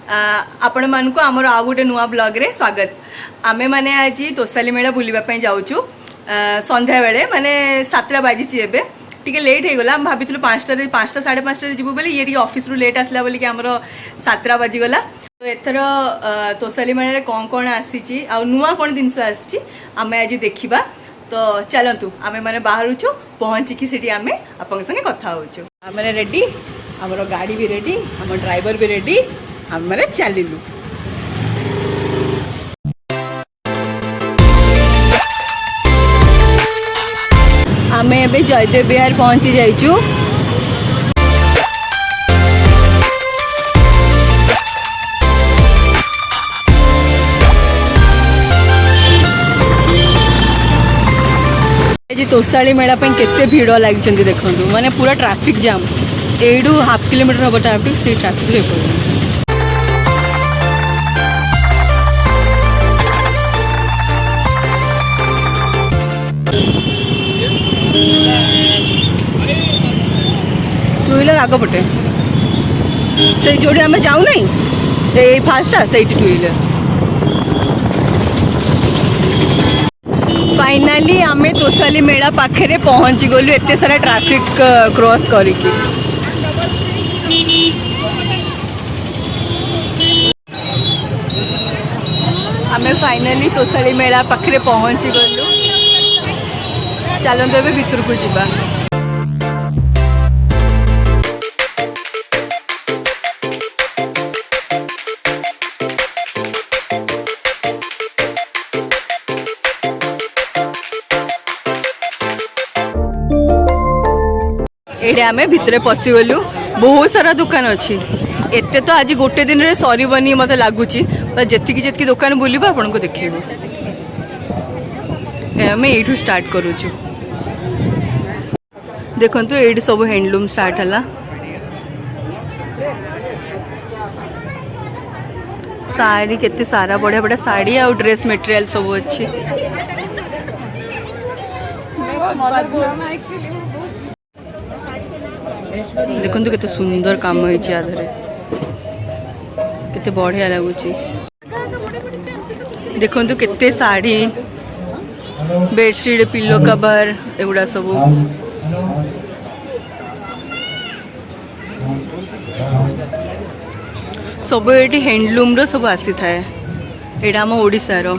आपण मानक आमर आ गोटे नुआ ब्लॉग रे स्वागत। आमे माने आज तोसाली मेला बुलिबा पई जाउछु संध्या बेले माने 7टा बाजिछि एबे टिके लेट हे गला। हम भाबितलु 5टा साढ़े 5टा जिबु बोले ये टिके ऑफिस रु लेट आसला बोली कि हमरो 7टा बाजी गला। तो एथर तोसाली मेला रे कोन आसीछि आ नुआ कोन दिनस आसीछि आमे आज देखिबा। तो चलतु आमे माने बाहरुछु पहुंची कि सेठी आमे आपन संगे कथा होछु। आमे रेडी, हमरो गाड़ी भी रेडी, हमर ड्राइवर भी रेडी, आमे चलिलु। आमे एबे जयदेव बिहार पहुंची जाइछु। तोसाली मेला केते भीड़ लगी देखो माने पूरा traffic jam. Edu half kilometre हम ट्रैफिक से ट्रैफिक टू व्हीलर आग पटे से जो आम जाऊ नहीं फास्ट से टू व्हीलर। फाइनाली आमे तोसाली मेला पाखे पहुंच गलु एते सारा ट्रैफिक क्रॉस करिकी। आमे फाइनाली तोसाली मेला पाखे पहुंच गलु। चलते एबे भीतर को जिबा। एडे आमे भितरे पसी गलु। बहुत सारा दुकान अच्छी। एते तो आज गोटे दिन रे सरीबनी मते लागुची। जेतिकी जेतिकी दुकान बुलिबा आपन को देखेबे। आमे एठू स्टार्ट करूछु। देखंतु एडी सब हैंडलूम स्टार्ट हला। साड़ी केते सारा बढ़िया बढ़िया साड़ी आ ड्रेस मटेरियल सब अच्छी। देखो केते सुंदर काम होइछि आधरे, केते बढ़िया लागुछि। देखो केते साड़ी, बेडशीट, पिलो कवर एगुड़ा सब सब ये हैंडलूम रो सब आसी थाए। एडा हम ओडिसा रो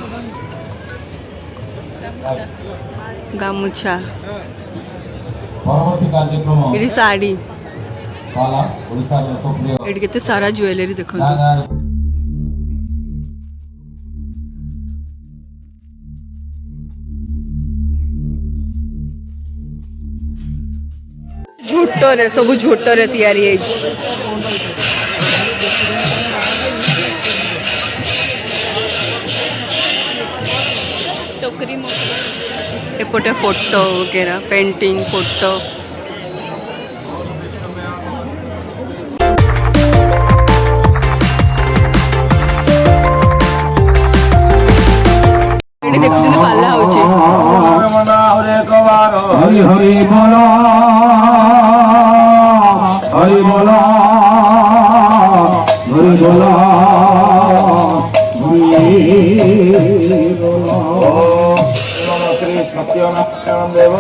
गामुछा, ये साड़ी, एडी केते सारा ज्वेलरी देखो। झोटरे सब झोटरे तैयारी है। टोकरी एपटे फोटो वगैरह पेंटिंग फोटो। देखते पाला होचे। हरि हरि बोलो, हरि बोलो, हरि बोलो, हरि बोलो। श्री सत्यनारायण देव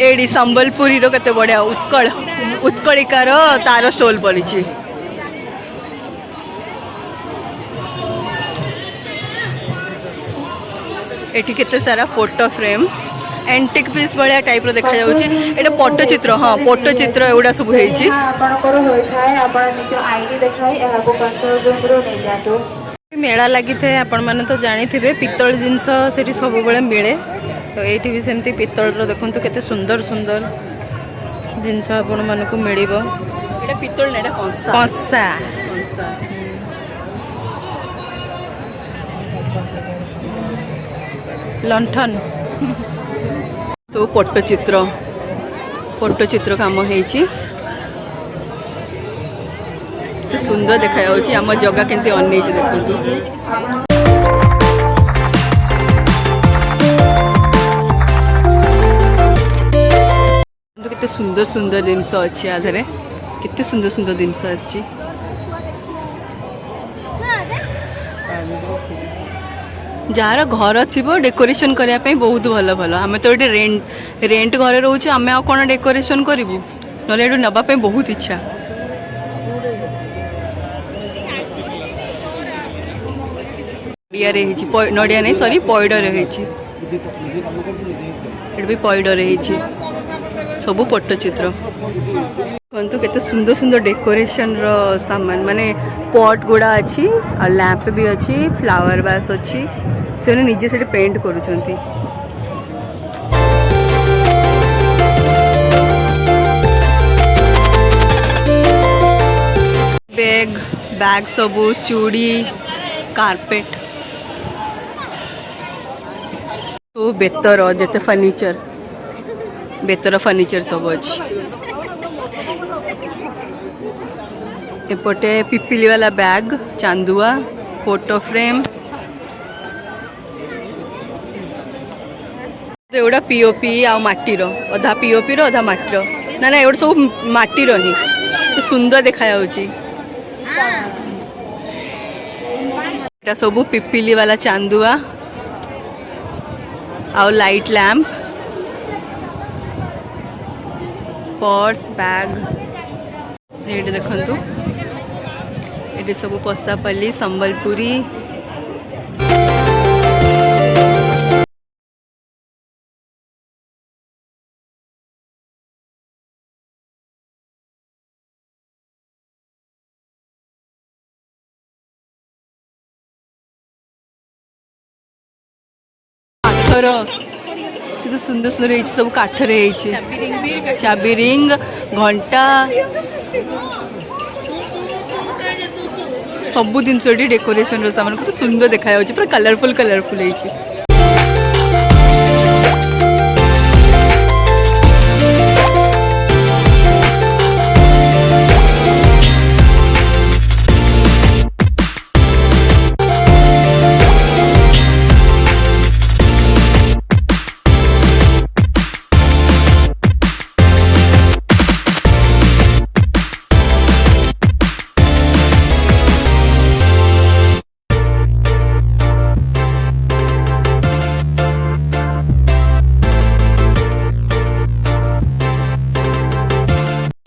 एडी संबलपुरी रो केते बढ़िया उत्कलिकार तार स्टॉल पड़ी। एठी केते सारा फोटो फ्रेम एंटिक पीस बढ़िया टाइप रो देखा जाउची। एटा पट्टचित्र, हाँ पट्टचित्र एगुड़ा सब हेछि। आपनकर होय थाए आपण निजो आईडी देखाई एहाको कंट्रोल रूम रो नै जातो। मेला लगी थे आपण माने तो जानी थे पित्तल जिनस सेठी सब बेले मिले। तो एठी भी सेमती पित्तल रो देखंतु केते सुंदर सुंदर जिनस आपण मानको मिलिबो। एटा पित्तल नेडा कंसा कंसा कंसा। लंठन तो पट्टचित्र काम है। କେତେ ସୁନ୍ଦର ଦେଖାଯାଉଛି ଆମ ଜଗା କେମିତି ଅନେଇଛି ଦେଖନ୍ତୁ। କେତେ ସୁନ୍ଦର ସୁନ୍ଦର ଜିନିଷ ଅଛି ଆ ଦେହରେ କେତେ ସୁନ୍ଦର ସୁନ୍ଦର ଜିନିଷ ଆସିଛି। ଯାହାର ଘର ଥିବ ଡେକୋରେସନ କରିବା ପାଇଁ ବହୁତ ଭଲ ଭଲ। ଆମେ ତ ଏଠି ରେଣ୍ଟ ଘରେ ରହୁଛୁ, ଆମେ ଆଉ କ'ଣ ଡେକୋରେସନ କରିବୁ, ନହେଲେ ଏଠୁ ନେବା ପାଇଁ ବହୁତ ଇଚ୍ଛା। ନଡ଼ିଆରେ ହେଇଛି, ନଡ଼ିଆ ନାହିଁ ସରି ପଇଡ଼ରେ ହେଇଛି, ଏଠି ବି ପଇଡ଼ରେ ହେଇଛି, ସବୁ ପଟ୍ଟଚିତ୍ର। ଦେଖନ୍ତୁ କେତେ ସୁନ୍ଦର ସୁନ୍ଦର ଡେକୋରେସନର ସାମାନ, ମାନେ ପଟ୍ ଗୁଡ଼ା ଅଛି ଆଉ ଲ୍ୟାମ୍ପ ବି ଅଛି, ଫ୍ଲାୱାର ବାସ୍ ଅଛି, ସେମାନେ ନିଜେ ସେଠି ପେଣ୍ଟ କରୁଛନ୍ତି। ବ୍ୟାଗ ସବୁ, ଚୁଡ଼ି, କାର୍ପେଟ, ସବୁ ବେତର ଯେତେ ଫର୍ଣ୍ଣିଚର, ବେତର ଫର୍ଣ୍ଣିଚର ସବୁ ଅଛି। एपटे पिपिली वाला बैग, चांदुआ, फोटो फ्रेम, एगुड़ा पीओपी आ माटीर, अधा पीओपी अधा माटीर, ना ना एगुड़ा सब माटीर ही तो सुंदर देखा जाउची। एटा सब पिपिली वाला चांदुआ आ लाइट लैंप, पर्स, बैग। ये देखंतु ये सब पसापल्ली, संबलपुरी, काठर केते सुंदर सुंदर है, सब काठर है, चाबी रिंग, घंटा, सबू जिन डेकोरेशन सामान को सुंदर देखा पूरा कलरफुल कलरफुल है।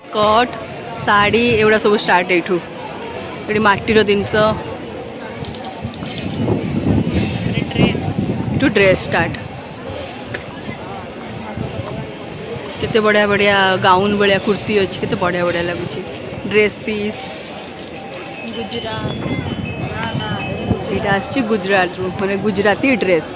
स्कर्ट, साड़ी एगुड़ा सब स्टार्ट एठू, ये माटीर जिनस, ड्रेस स्टार्ट, केते बढ़िया बढ़िया गाउन बढ़िया कुर्ती अच्छी, केते बढ़िया बढ़िया लगुच, ड्रेस पीस, गुजरात गुजरात माने गुजराती ड्रेस।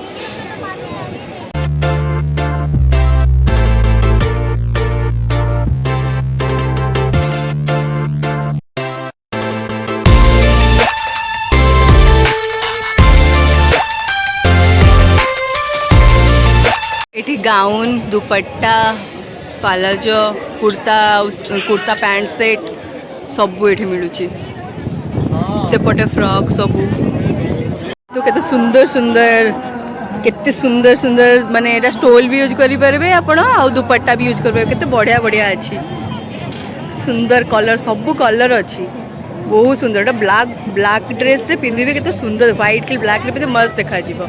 एठी gown, dupatta, palazzo, kurta pant set सबू ये मिलूची, सेपटे फ्रॉक सबू। तो केते सुंदर सुंदर केते सुंदर सुंदर माने एटा स्टोल भी यूज करि परबे आपण, आ दुपट्टा भी यूज कर परबे, केते बढ़िया बढ़िया अछि, सुंदर कलर सबू कलर अछि, बहुत सुंदर। एटा ब्लैक ड्रेस रे पिंदिबे केते सुंदर, व्हाइट के ब्लैक रे मस्त देखा जीवो।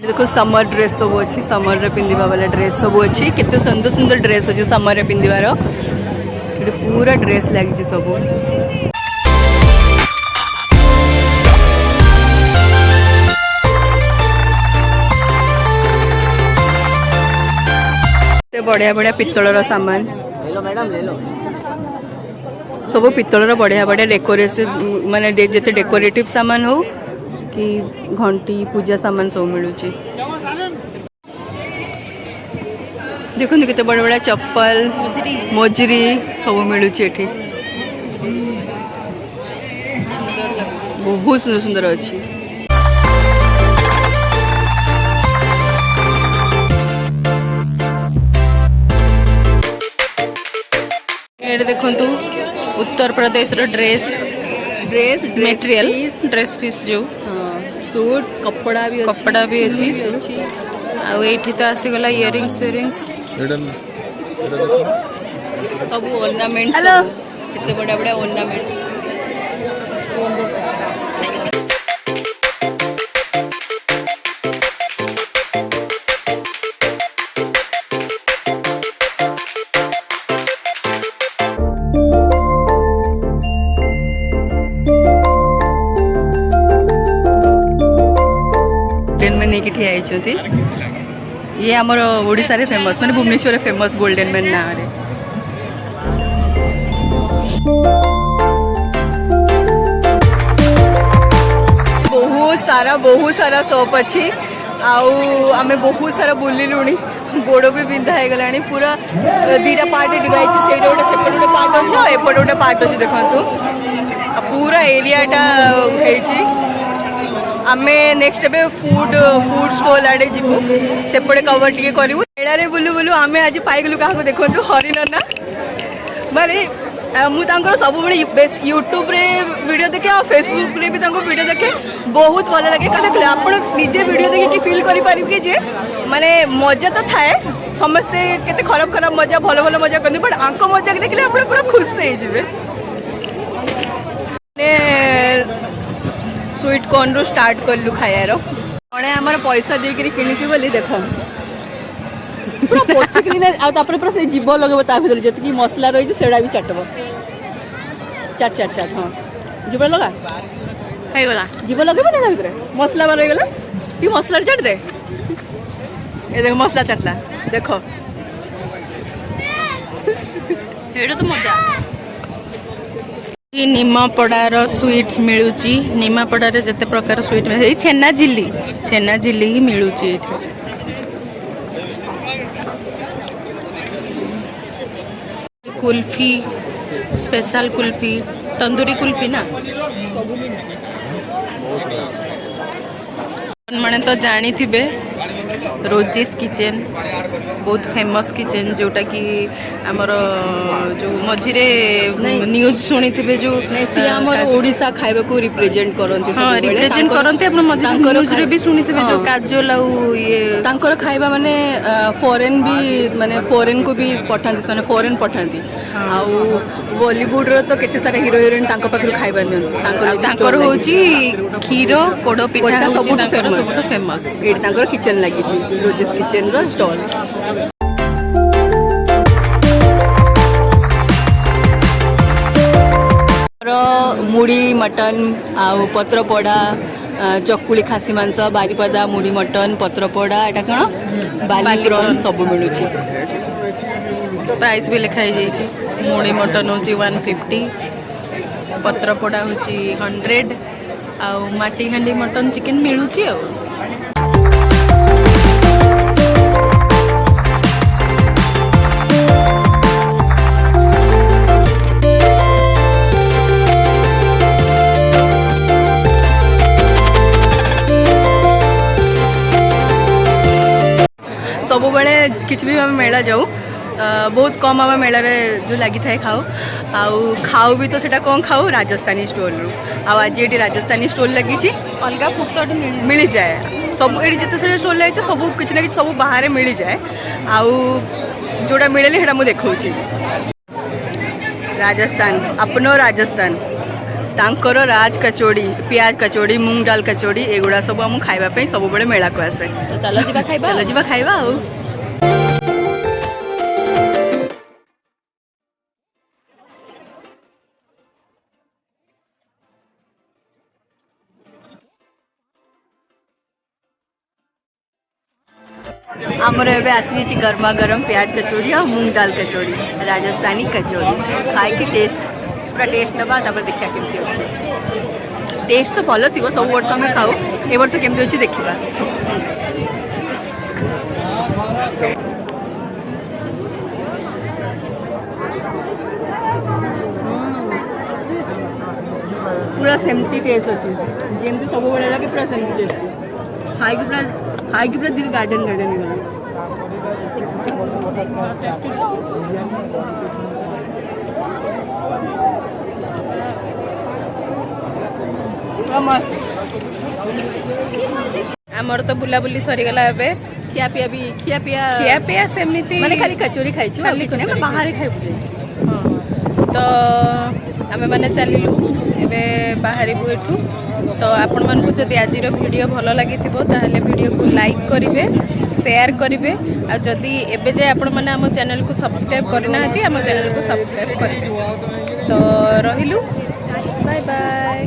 देखो समर ड्रेस सब अच्छी, समर रे पिंदिबा वाला ड्रेस सब अच्छी, केते सुंदर सुंदर ड्रेस अच्छी समर रे पिंदिबार, ये पूरा ड्रेस लगी सब। बढ़िया बढ़िया पित्तलर सामान, सब पित्तलर बढ़िया बढ़िया डेकोरेटिव माने जेते डेकोरेटिव सामान हो कि घंटी पूजा सामान सब मिलूँ। देखो केते बड़ा बड़ा चप्पल, मोजरी सब मिलूँ, बहुत सुंदर सुंदर अच्छी। ये देखु उत्तर प्रदेश रो dress dress material dress piece जो सूट कपड़ा भी अच्छी कपड़ा भी अच्छी अच्छी आउ एठी तो आसीगला इयरिंग्स फियरिंग्स सब ऑर्नामेंट हेलो कितने बड़ा बड़ा ऑर्नामेंट में नहीं कि ठिया होती ये आमर ओडिशा रे फेमस माने भुवनेश्वर फेमस गोल्डन मैन ना रे बहुत सारा शॉप अच्छी आउ आमे बहुत सारा बुलिलुणी गोड़ भी बिंधा है गलानी पूरा दीटा पार्ट डिवाइड से गोटे सेपटे गोटे पार्ट अच्छे और एपटे गोटे पार्ट अच्छे देखो पूरा एरियाटा होती आमे नेक्स्ट एबे फूड स्टॉल आड़े जीवु सेपटे कवर टिके करिवु मेला बुलू बुलू आमे आज पाइगलु काहको देखंतु हरिण ना माने मु तांकर सब बड़े यूट्यूब रे वीडियो देखे और फेसबुक रे भी तांको वीडियो देखे बहुत भल लगे का देखले आपण निजे वीडियो देखि कि फील करि पारिबे जे माने मजा तो थाए समस्ते केते खराब खराब मजा भलो भलो मजा करनी बट आंको मजा के देखले आपण पूरा खुश से जिवे ने स्वीट कॉर्न रो स्टार्ट करलु खायारो जणे हमर पैसा दे के किनिची बोली देखो पूरा पोछि क्लीन आ तापर पूरा से जीव लगबो ता भीतर जति मसला रही छै सेडा भी चटबो चाट चाट चाट हां जीव लगा हे गला जीव लगबो ना भीतर मसला बार गला कि मसला चाट दे ए देखो मसला चाटला देखो हेडो तो मजा ये निमापड़ार स्वीट्स मिलूची निमापड़ारे जते प्रकार स्वीट मिले छेना झिल्ली ही मिलूची कुल्फी स्पेशल कुल्फी तंदूरी कुल्फी ना माने तो जानी थिबे रोजिस किचन बहुत फेमस किचन जोटा कि हमर जो मझिरे न्यूज सुनी थिबे जो सी हमर ओडिसा खाइबा को रिप्रेजेंट करंती हां रिप्रेजेंट करंती अपन मझिरे न्यूज रे भी सुनी थिबे जो काजल आउ ये तांकर खाइबा माने फॉरेन भी माने फॉरेन को भी पठांती माने फॉरेन पठांती आउ बॉलीवुड रो तो केते सारा हीरो हीरोइन तांको पाखरु खाइबा न तांकर होची खीरो पोडो पिठा होची तांकर सबटो फेमस एट तांकर किचन लागि छी रोजिस किचन रो स्टॉल मुड़ी मटन आउ पत्र पोड़ा चकुली खासी मांस बारीपदा मुड़ी मटन पत्र पोड़ा एटा कण बाली प्रॉन सब मिलुची प्राइस भी लिखाई जाइए मुड़ी मटन होची 150 पत्र पोड़ा होची 100 आउ माटी हांडी मटन चिकन मिलुची आ सब बेले किसी भी आम मेला जाऊ बहुत कम आम मेल जो लगी था खाऊ आउ खाऊ भी तो सेटा कौन खाऊ राजस्थानी स्टोर रु आज ये राजस्थानी स्टोर लगी अलग फुड तो मिल जाए सब ये जिते सारे स्टोर लगे सब किसी ना कि सब बाहर मिल जाए आउ जोड़ा मिले सेटा मुझे देखा राजस्थान अपनो राजस्थान तांकर राज कचौड़ी प्याज कचौड़ी मूंग दाल कचौड़ी एगुड़ा सब आम खाइबा सब बड़े मेला को आसे चलो जीवा खाइबा चलो जीवा खाइबा आउ आमर एबे आसी गरमा गरम प्याज कचौड़ी और मूंग दाल कचौड़ी राजस्थानी कचौड़ी खाई की टेस्ट पूरा टेस्ट नवा तापर देखिया केमती अछि टेस्ट तो भलो थिबो सब वर्ष में खाऊ ए वर्ष केमती अछि देखिबा पूरा सेमती टेस्ट अछि जेमती सब बेले लागे पूरा सेमती टेस्ट खाई की पूरा दिल गार्डन गार्डन निकला आमर तो बुलाबुली सरीगला एबे खिया पिया भी खिया पिया सेमिति माने खाली कचोरी खाइछु खाली खाली कचोरी बाहर खाइबु जे हाँ तो आमे माने चलिलु एबे बाहरिबु एठू तो आपण मानकु जदि आजिर वीडियो भलो लागिथिबो ताहले वीडियो को लाइक करिवे शेयर करिवे आ जदि एबे जे आपण माने हम चैनल को सब्सक्राइब करना हती हम चैनल को सब्सक्राइब करिवे तो रहिलु बाय बाय।